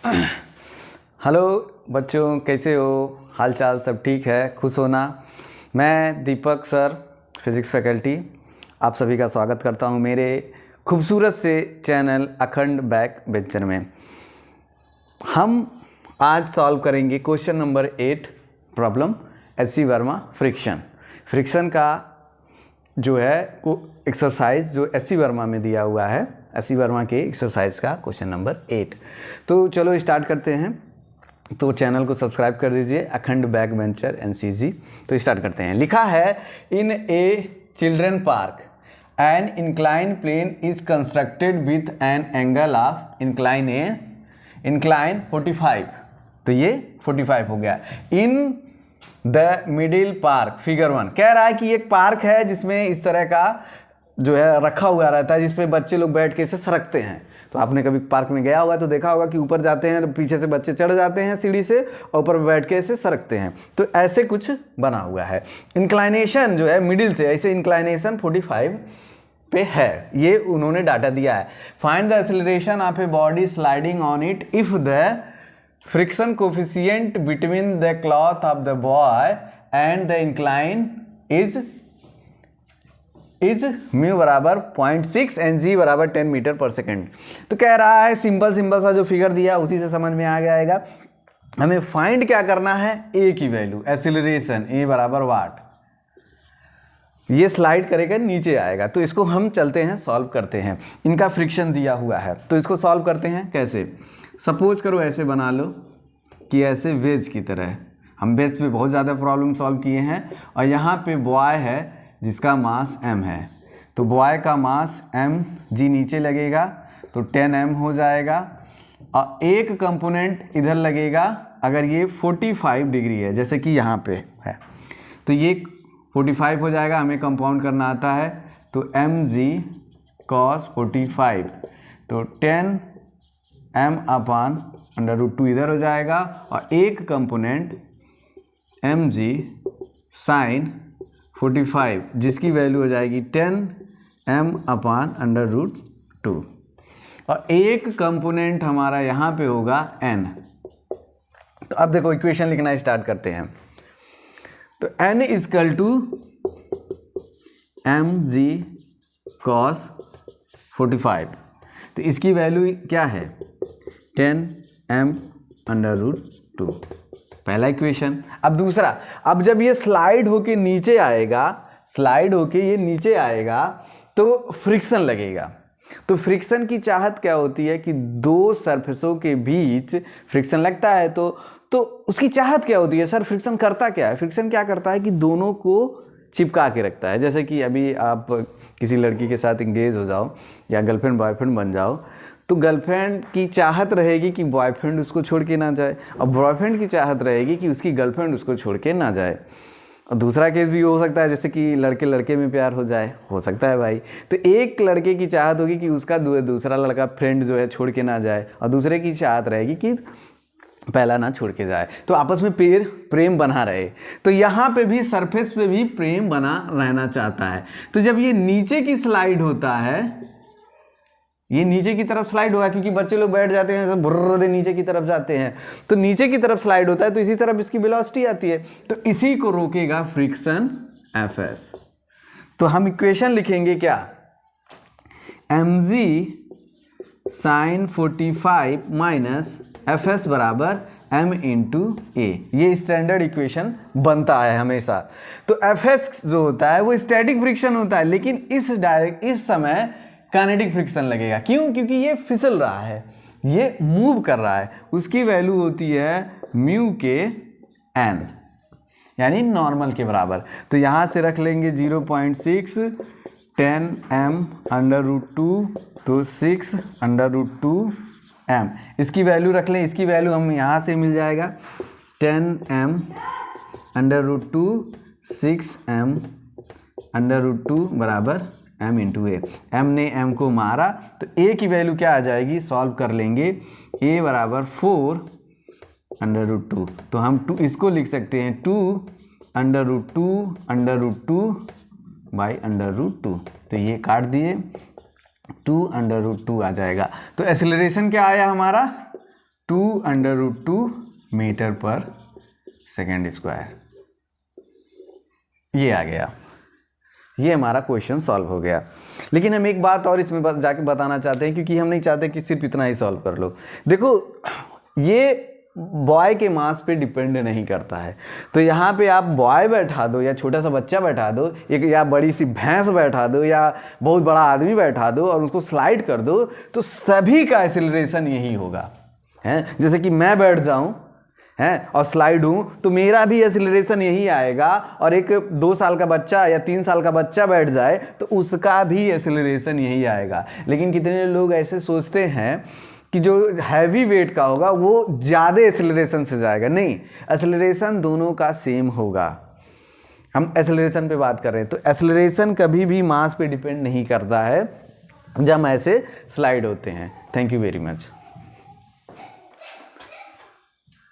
Hello बच्चों, कैसे हो? हाल चाल सब ठीक है? खुश होना। मैं दीपक सर, फिज़िक्स फैकल्टी, आप सभी का स्वागत करता हूं मेरे खूबसूरत से चैनल अखंड बैक बेंचर में। हम आज सॉल्व करेंगे question number 8, problem SC. Verma friction का जो है एक्सरसाइज जो एस.सी. वर्मा में दिया हुआ है, एस.सी. वर्मा के एक्सरसाइज का क्वेश्चन नंबर 8। तो चलो स्टार्ट करते हैं। तो चैनल को सब्सक्राइब कर दीजिए, अखंड बैक बेंचर एनसीजी। तो स्टार्ट करते हैं। लिखा है, in a children park an incline plane is constructed with an angle of incline 45। तो ये 45 हो गया। In the middle park figure 1 कह रहा है कि एक पार्क है जिसमें इस तरह का जो है रखा हुआ रहता है, जिसपे बच्चे लोग बैठ के इसे सरकते हैं। तो आपने कभी पार्क में गया होगा तो देखा होगा कि ऊपर जाते हैं, पीछे से बच्चे चढ़ जाते हैं सीढ़ी से और ऊपर बैठ के इसे सरकते हैं। तो ऐसे कुछ बना हुआ है। इंक्लाइनेशन जो है मिडिल से ऐसे इंक्लाइनेशन 45 पे है, ये उन्होंने डाटा दिया है। Find the acceleration of a body sliding on it if the friction coefficient between the cloth of the boy and the incline is mu बराबर 0.6 एंड जी बराबर 10 मीटर पर सेकेंड। तो कह रहा है सिंपल सा जो फिगर दिया उसी से समझ में आ जाएगा। हमें फाइंड क्या करना है, ए की वैल्यू, एक्सीलरेशन ए बराबर वाट। ये स्लाइड करेगा नीचे आएगा, तो इसको हम चलते हैं सॉल्व करते हैं। इनका फ्रिक्शन दिया हुआ है तो इसको सॉल्व करते हैं। कैसे? सपोज करो ऐसे बना लो कि ऐसे वेज की तरह, हम वेज पे बहुत ज़्यादा प्रॉब्लम सॉल्व किए हैं। और यहाँ पे बॉय है जिसका मास m है, तो बॉय का मास m जी नीचे लगेगा तो 10m हो जाएगा। और एक कंपोनेंट इधर लगेगा, अगर ये 45 डिग्री है जैसे कि यहाँ पे है तो ये 45 हो जाएगा। हमें कंपाउंड करना आता है तो mg cos 45, तो 10m अपान √2 इधर हो जाएगा। और एक कंपोनेंट mg sin 45 जिसकी वैल्यू हो जाएगी 10m अपान √2। और एक कंपोनेंट हमारा यहाँ पे होगा n। तो अब देखो इक्वेशन लिखना स्टार्ट करते हैं। तो n is equal to mg cos 45, तो इसकी वैल्यू क्या है 10m √2, पहला इक्वेशन। अब दूसरा, अब जब ये स्लाइड होके नीचे आएगा, ये नीचे आएगा तो फ्रिक्शन लगेगा। तो फ्रिक्शन की चाहत क्या होती है कि दो सरफेसों के बीच फ्रिक्शन लगता है तो उसकी चाहत क्या होती है? सर फ्रिक्शन करता क्या है? फ्रिक्शन क्या करता है कि दोनों को चिपका के रखता है। जैसे कि अभी आप किसी लड़की के साथ इंगेज हो जाओ या गर्लफ्रेंड बॉयफ्रेंड बन जाओ, तो गर्लफ्रेंड की चाहत रहेगी कि बॉयफ्रेंड उसको छोड़ के ना जाए, और बॉयफ्रेंड की चाहत रहेगी कि उसकी गर्लफ्रेंड उसको छोड़ के ना जाए। और दूसरा केस भी हो सकता है, जैसे कि लड़के लड़के में प्यार हो जाए, हो सकता है भाई। तो एक लड़के की चाहत होगी कि उसका दूसरा लड़का फ्रेंड जो है छोड़ के ना जाए, और दूसरे की चाहत रहेगी कि पहला ना छोड़ के जाए, तो आपस में प्रेम बना रहे। तो यहाँ पे भी सरफेस पे भी प्रेम बना रहना चाहता है। तो जब ये नीचे की स्लाइड होता है, ये नीचे की तरफ स्लाइड होगा, क्योंकि बच्चे लोग बैठ जाते हैं बुर्र दे नीचे की तरफ जाते हैं, तो नीचे की तरफ स्लाइड होता है, तो इसी तरफ इसकी वेलोसिटी आती है, तो इसी को रोकेगा फ्रिक्शन Fs। तो हम इक्वेशन लिखेंगे क्या, mg sin 45 माइनस Fs बराबर m इंटू ए। ये स्टैंडर्ड इक्वेशन बनता है हमेशा। तो Fs जो होता है वो स्टैटिक फ्रिक्शन होता है, लेकिन इस समय काइनेटिक फ्रिक्शन लगेगा। क्यों? क्योंकि ये फिसल रहा है, ये मूव कर रहा है। उसकी वैल्यू होती है म्यू के n, यानी नॉर्मल के बराबर। तो यहाँ से रख लेंगे 0.6, 10m √2, तो 6 √2m। इसकी वैल्यू रख लें, इसकी वैल्यू हम यहाँ से मिल जाएगा 10m √2, 6m √2 बराबर m इंटू ए। m ने m को मारा तो a की वैल्यू क्या आ जाएगी, सॉल्व कर लेंगे। a बराबर 4 √2, तो हम इसको लिख सकते हैं 2 √2 बाई √2। तो ये काट दिए, 2 √2 आ जाएगा। तो एक्सेलरेशन क्या आया हमारा 2√2 मीटर पर सेकेंड स्क्वायर। ये आ गया, ये हमारा क्वेश्चन सॉल्व हो गया। लेकिन हम एक बात और इसमें जाके बताना चाहते हैं, क्योंकि हम नहीं चाहते कि सिर्फ इतना ही सॉल्व कर लो। देखो ये बॉय के मास पे डिपेंड नहीं करता है, तो यहाँ पे आप बॉय बैठा दो या छोटा सा बच्चा बैठा दो, एक या बड़ी सी भैंस बैठा दो या बहुत बड़ा आदमी बैठा दो और उसको स्लाइड कर दो, तो सभी का एक्सेलरेशन यही होगा है। जैसे कि मैं बैठ जाऊँ हैं और स्लाइड हूँ तो मेरा भी एक्सेलरेशन यही आएगा, और एक 2 साल का बच्चा या 3 साल का बच्चा बैठ जाए तो उसका भी एक्सेलरेशन यही आएगा। लेकिन कितने लोग ऐसे सोचते हैं कि जो हैवी वेट का होगा वो ज़्यादा एक्सेलरेशन से जाएगा। नहीं, एक्सेलरेशन दोनों का सेम होगा। हम एक्सेलरेशन पे बात कर रहे हैं, तो एक्सेलरेशन कभी भी मास पे डिपेंड नहीं करता है जब हम ऐसे स्लाइड होते हैं। Thank you very much.